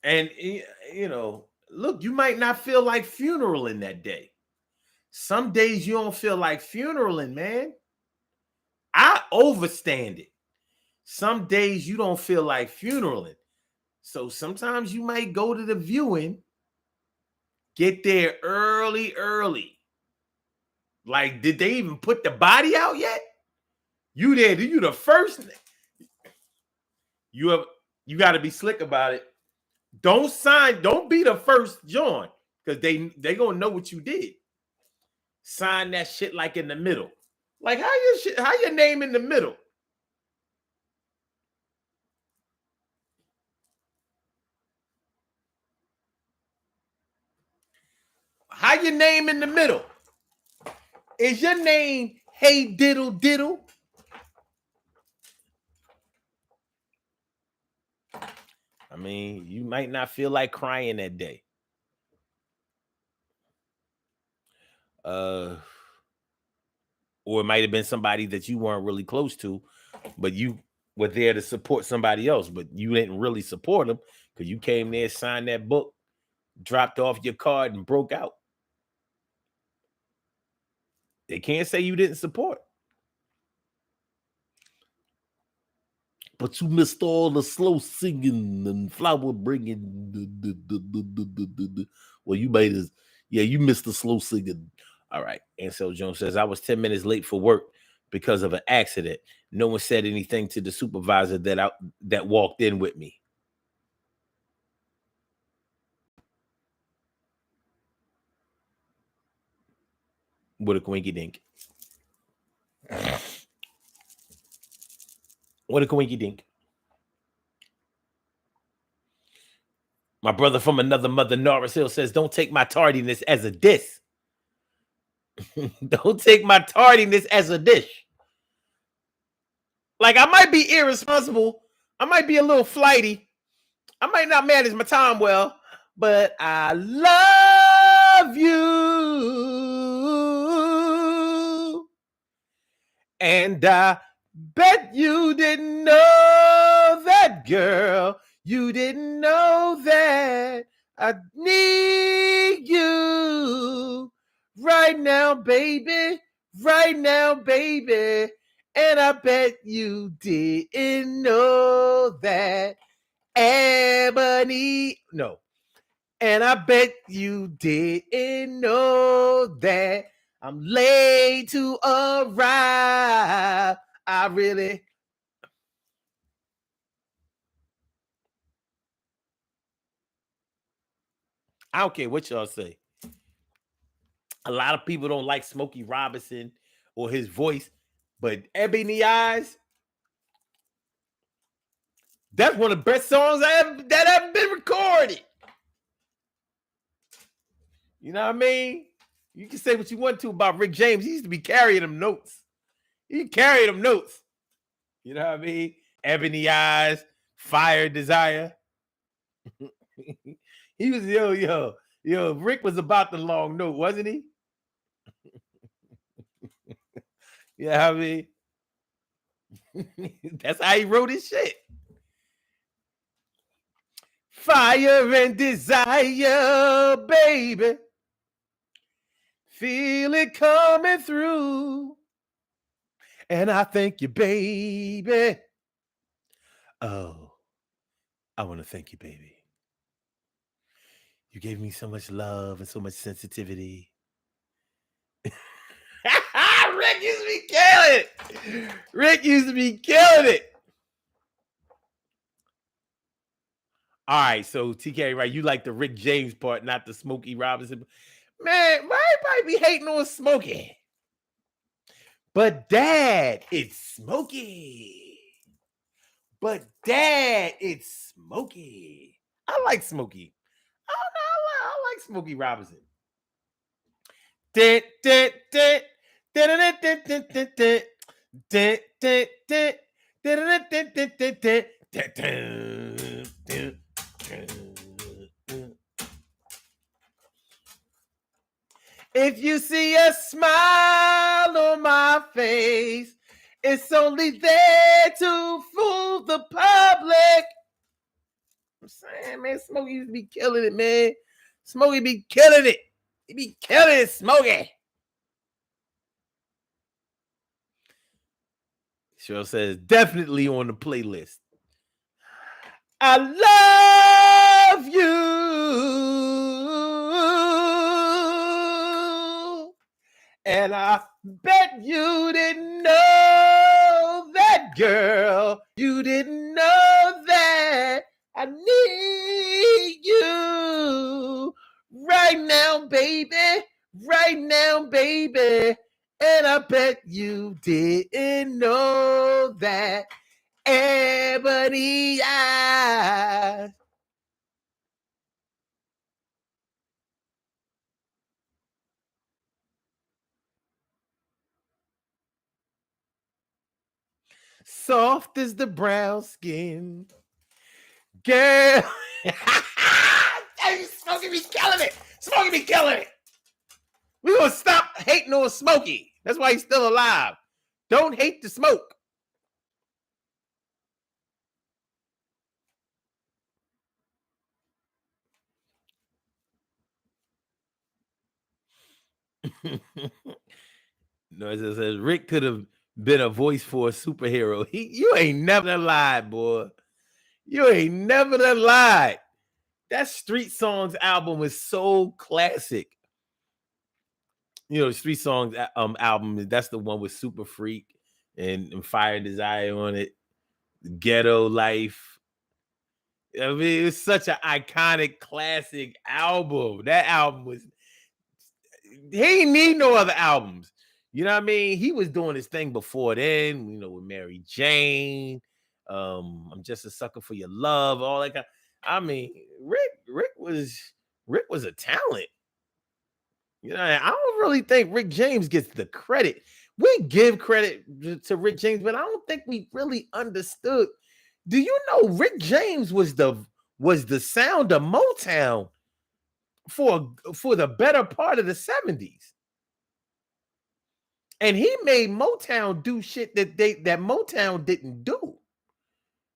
And, look, you might not feel like funeraling that day. Some days you don't feel like funeraling, man. I overstand it. Some days you don't feel like funeraling. So sometimes you might go to the viewing, get there early. Like, did they even put the body out yet? You there? You the first? You got to be slick about it. Don't be the first join, because they gonna know what you did. Sign that shit like in the middle. Like how your name in the middle? How your name in the middle? Is your name Hey Diddle Diddle? You might not feel like crying that day. Or it might have been somebody that you weren't really close to, but you were there to support somebody else, but you didn't really support them because you came there, signed that book, dropped off your card, and broke out. They can't say you didn't support. But you missed all the slow singing and flower bringing. Well, you missed the slow singing. All right. Ansel Jones says, I was 10 minutes late for work because of an accident. No one said anything to the supervisor that walked in with me. What a quinky dink. What a quinky dink. My brother from another mother, Norris Hill, says, don't take my tardiness as a diss. Don't take my tardiness as a dish. Like, I might be irresponsible. I might be a little flighty. I might not manage my time well, but I love you. And I bet you didn't know that, girl. You didn't know that I need you right now, baby. Right now, baby. And I bet you didn't know that. Ebony. No. And I bet you didn't know that I'm late to arrive. I don't care what y'all say. A lot of people don't like Smokey Robinson or his voice, but Ebony Eyes, that's one of the best songs that have been recorded. You know what I mean? You can say what you want to about Rick James. He used to be carrying them notes. He carried them notes. You know what I mean? Ebony Eyes, Fire Desire. He was, yo. Rick was about the long note, wasn't he? You know what I mean? That's how he wrote his shit. Fire and desire, baby. Feel it coming through. And I thank you, baby. Oh, I want to thank you, baby. You gave me so much love and so much sensitivity. Rick used to be killing it. Rick used to be killing it. All right, so TK, right? You like the Rick James part, not the Smokey Robinson. Man, why everybody be hating on Smokey? But Dad, it's Smokey. But Dad, it's Smokey. I like Smokey. I don't know. I like Smokey Robinson. If you see a smile on my face, it's only there to fool the public. I'm saying, man, Smokey used to be killing it, man. Smokey be killing it. He be killing it, Smokey. Cheryl says, definitely on the playlist. I love you. And I bet you didn't know that, girl. You didn't know that I need you right now, baby. Right now, baby. And I bet you didn't know that. Ebony Eyes. Soft as the brown skin. Girl. Smokey be killing it. Smokey be killing it. We're going to stop hating on Smokey. That's why he's still alive. Don't hate the smoke. No, it says Rick could have been a voice for a superhero. You ain't never lied, boy. You ain't never lied. That Street Songs album was so classic. You know, the Street Songs album, that's the one with Super Freak and Fire Desire on it. Ghetto Life. I mean, it's such an iconic classic album. That album was, he ain't need no other albums. You know what I mean? He was doing his thing before then, you know, with Mary Jane. I'm just a sucker for your love, all that kind. I mean, Rick was a talent. You know, I don't really think Rick James gets the credit. We give credit to Rick James, but I don't think we really understood. Do you know Rick James was the sound of Motown for the better part of the 70s? And he made Motown do shit that Motown didn't do.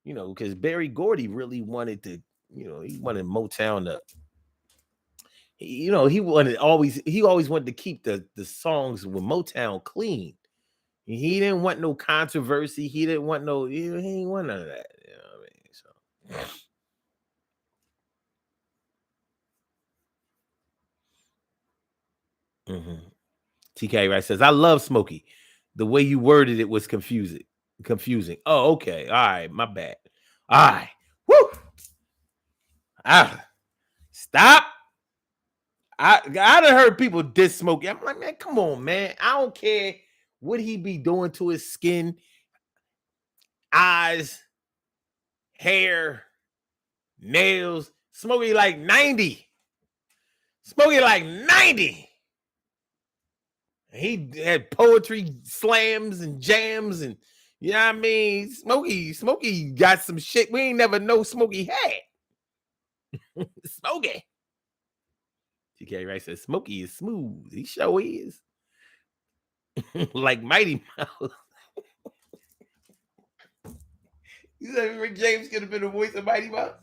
You know, because Berry Gordy really wanted to, he wanted Motown to, he always wanted to keep the songs with Motown clean. He didn't want no controversy. He didn't want he didn't want none of that. You know what I mean? So TK Rice says, I love Smokey. The way you worded it was confusing. Oh, okay. All right, my bad. All right. Woo! Stop. I done heard people diss Smokey. I'm like, man, come on, man. I don't care what he be doing to his skin, eyes, hair, nails. Smokey like 90. Smokey like 90. He had poetry slams and jams, and you know what I mean? Smokey got some shit we ain't never know Smokey had. Smokey. TK Rice says Smokey is smooth. He sure is. Like Mighty Mouse. You said Rick James could have been the voice of Mighty Mouse?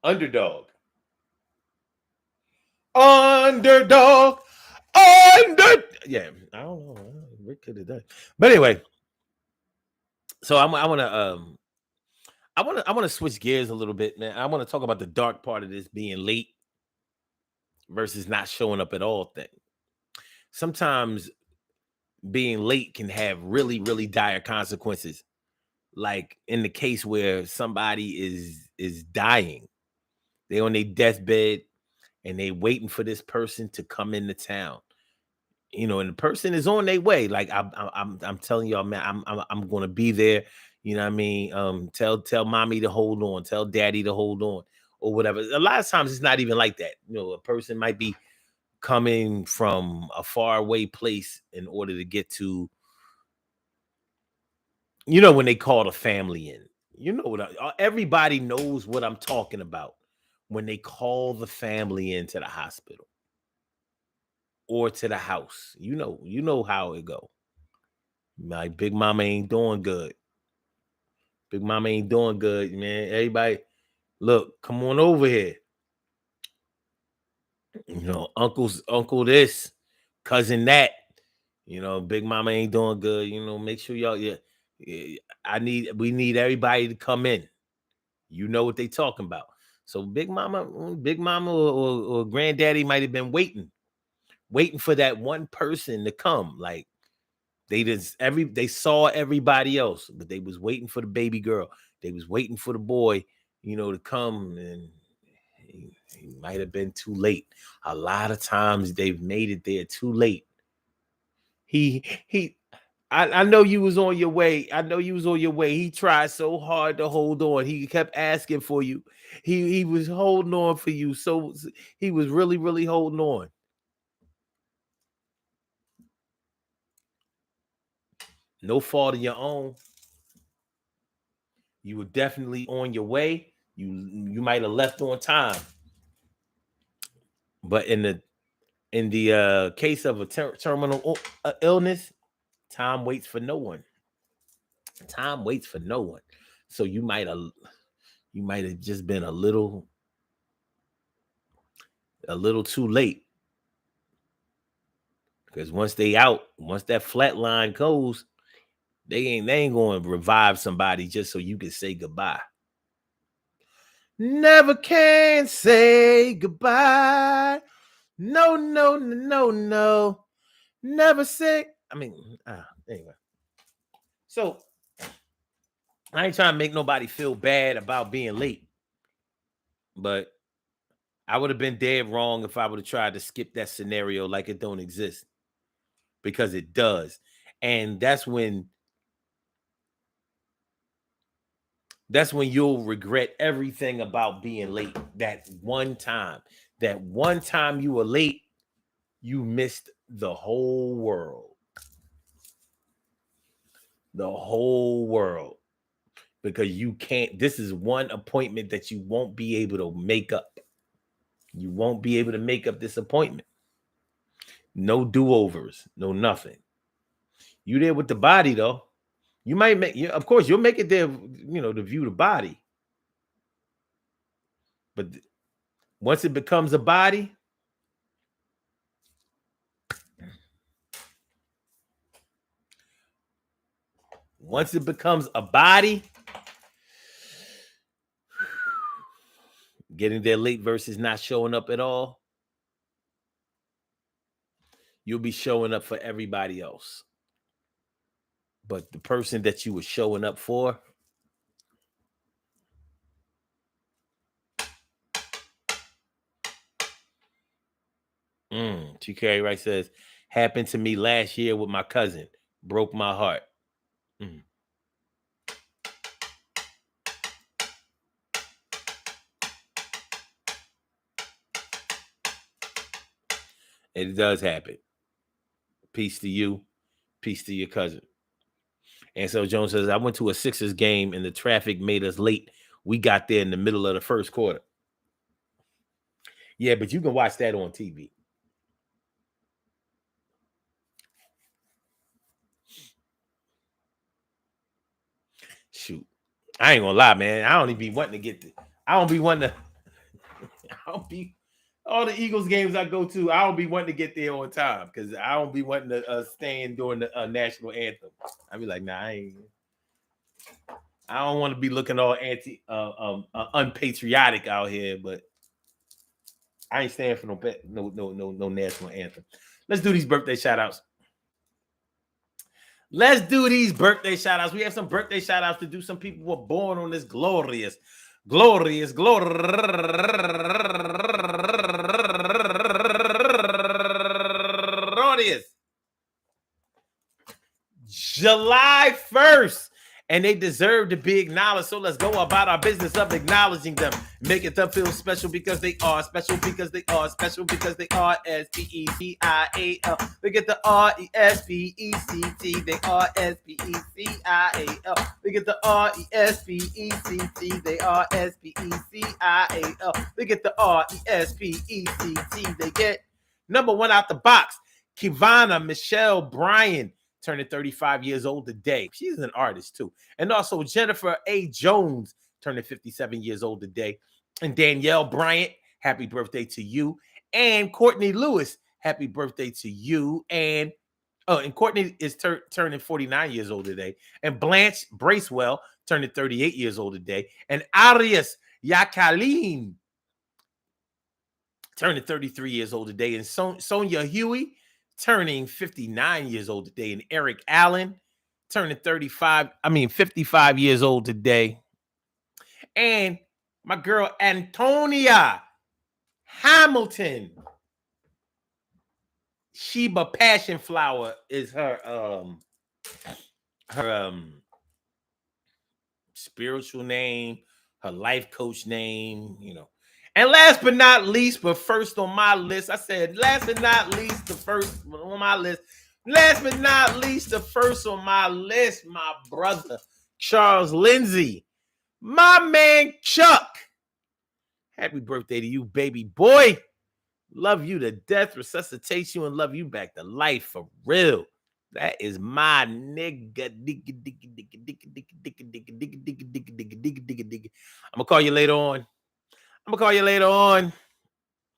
Underdog. Underdog. Yeah, I don't know. Rick could have done. But anyway, so I want to switch gears a little bit, man. I want to talk about the dark part of this being late versus not showing up at all thing. Sometimes being late can have really, really dire consequences. Like in the case where somebody is dying, they on their deathbed and they waiting for this person to come into town. And the person is on their way. Like I'm telling y'all, man, I'm gonna be there. You know what I mean? Tell mommy to hold on, tell daddy to hold on, or whatever. A lot of times it's not even like that. A person might be coming from a far away place in order to get to, when they call the family in. Everybody knows what I'm talking about when they call the family into the hospital or to the house. You know how it go. Like Big Mama ain't doing good. Big Mama ain't doing good, man. Everybody, look, come on over here. Uncle this, cousin that. Big Mama ain't doing good. Make sure y'all, yeah. We need everybody to come in. You know what they talking about. So Big Mama or Granddaddy might have been waiting for that one person to come. Like they saw everybody else, but they was waiting for the baby girl. They was waiting for the boy, to come, and he might have been too late. A lot of times they've made it there too late. I know you was on your way. He tried so hard to hold on. He kept asking for you. He was holding on for you. So he was really, really holding on. No fault of your own. You were definitely on your way. You might have left on time. But in the case of a terminal illness, time waits for no one. Time waits for no one. So you might have just been a little too late. Because once that flat line goes, they ain't going to revive somebody just so you can say goodbye. Never can say goodbye. No. Never say. Anyway. So I ain't trying to make nobody feel bad about being late, but I would have been dead wrong if I would have tried to skip that scenario like it don't exist. because it does. And that's when you'll regret everything about being late. That one time you were late, you missed the whole world. The whole world. Because you can't, this is one appointment that you won't be able to make up. You won't be able to make up this appointment. No do-overs, no nothing. You there with the body though. You might make, of course, you'll make it there, to view the body. But once it becomes a body, getting there late versus not showing up at all, you'll be showing up for everybody else. But the person that you were showing up for, TK Wright says, happened to me last year with my cousin. Broke my heart. It does happen. Peace to you. Peace to your cousin. And so Jones says, I went to a Sixers game and the traffic made us late. We got there in the middle of the first quarter. Yeah, but you can watch that on TV. Shoot. I ain't gonna lie, man. I don't even be wanting to get all the Eagles games I go to, I don't be wanting to get there on time because I don't be wanting to stand during the national anthem. I be like, nah, I don't want to be looking all unpatriotic out here, but I ain't standing for no national anthem. Let's do these birthday shout outs. We have some birthday shout outs to do. Some people were born on this glorious July 1st. And they deserve to be acknowledged. So let's go about our business of acknowledging them. Making them feel special because they are special because they are special because they are S-P-E-C-I-A-L. Look at the R-E-S-P-E-C-T. They are S-P-E-C-I-A-L. Look at the R-E-S-P-E-C-T. They are S-P-E-C-I-A-L. Look at the R-E-S-P-E-C-T. They get number one out the box. Kivana Michelle Bryan. Turning 35 years old today. She's an artist too. And also Jennifer A. Jones turning 57 years old today. And Danielle Bryant, happy birthday to you. And Courtney Lewis, happy birthday to you. And Courtney is turning 49 years old today. And Blanche Bracewell turning 38 years old today. And Arias Yakalin turning 33 years old today. And Sonia Huey turning 59 years old today, and Eric Allen turning 55 years old today. And my girl Antonia Hamilton, Sheba Passion Flower is her spiritual name, her life coach name, And last but not least, but first on my list, I said last but not least, the first on my list. Last but not least, the first on my list, my brother, Charles Lindsay. My man, Chuck. Happy birthday to you, baby boy. Love you to death, resuscitate you, and love you back to life for real. That is my nigga. I'm going to call you later on.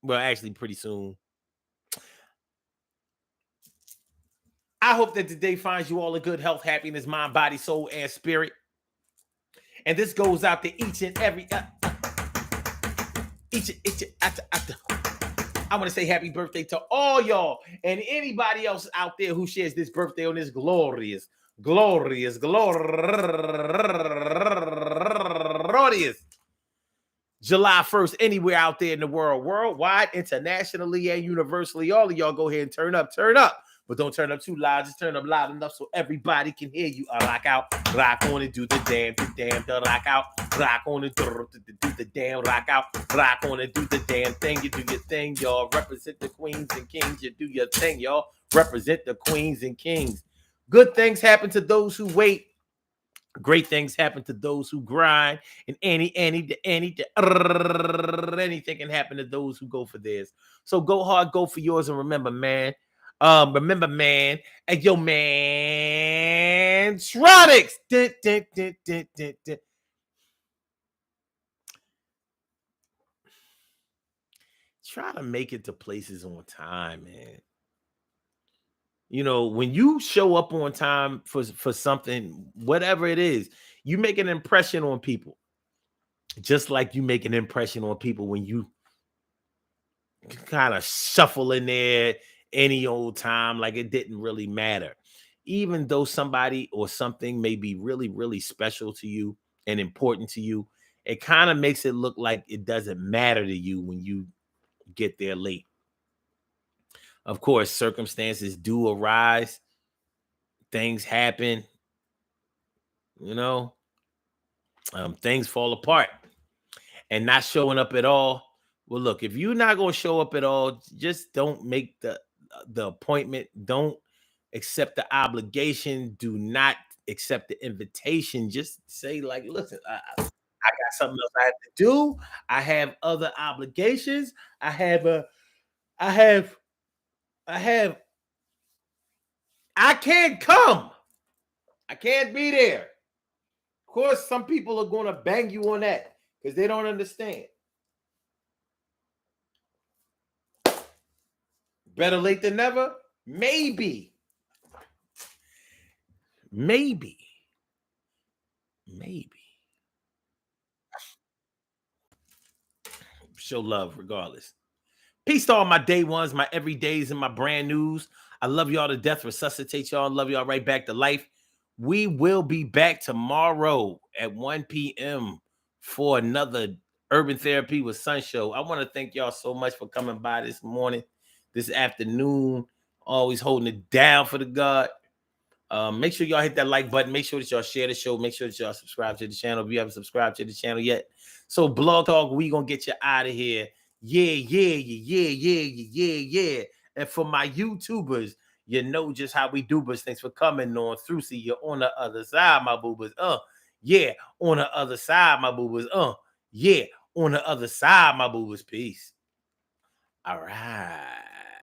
Well, actually, pretty soon. I hope that today finds you all a good health, happiness, mind, body, soul, and spirit. And this goes out to each and every... I want to say happy birthday to all y'all and anybody else out there who shares this birthday on this glorious July 1st, anywhere out there in the world, worldwide, internationally, and universally. All of y'all go ahead and turn up but don't turn up too loud. Just turn up loud enough so everybody can hear you. Rock out, rock on and do the damn, the rock out, rock on and do the damn, rock out, rock on and do the damn thing. You do your thing, y'all. Represent the queens and kings. You do your thing, y'all. Represent the queens and kings. Good things happen to those who wait. Great things happen to those who grind, and anything can happen to those who go for theirs. So go hard, go for yours, and remember, man. And yo, man, Tronics. Try to make it to places on time, man. You know, when you show up on time for something, whatever it is, you make an impression on people. Just like you make an impression on people when you kind of shuffle in there any old time, like it didn't really matter. Even though somebody or something may be really, really special to you and important to you, it kind of makes it look like it doesn't matter to you when you get there late. Of course, circumstances do arise, things happen, you know, things fall apart, and not showing up at all. Well, look, if you're not going to show up at all, just don't make the appointment. Don't accept the obligation. Do not accept the invitation. Just say, like, listen, I got something else I have to do. I have other obligations. I can't come. I can't be there. Of course, some people are going to bang you on that because they don't understand. Better late than never? Maybe. Show love regardless. Peace to all my day ones, my everydays, and my brand news. I love y'all to death. Resuscitate y'all. Love y'all right back to life. We will be back tomorrow at 1 p.m. for another Urban Therapy with Sun show. I want to thank y'all so much for coming by this morning, this afternoon, always holding it down for the God. Make sure y'all hit that like button. Make sure that y'all share the show. Make sure that y'all subscribe to the channel if you haven't subscribed to the channel yet. So Blog Talk, we gonna get you out of here. Yeah. And for my YouTubers, you know just how we do, but thanks for coming on through. See you on the other side, my boobers. Yeah, on the other side, my boobers. Yeah, on the other side, my boobers. Peace. All right.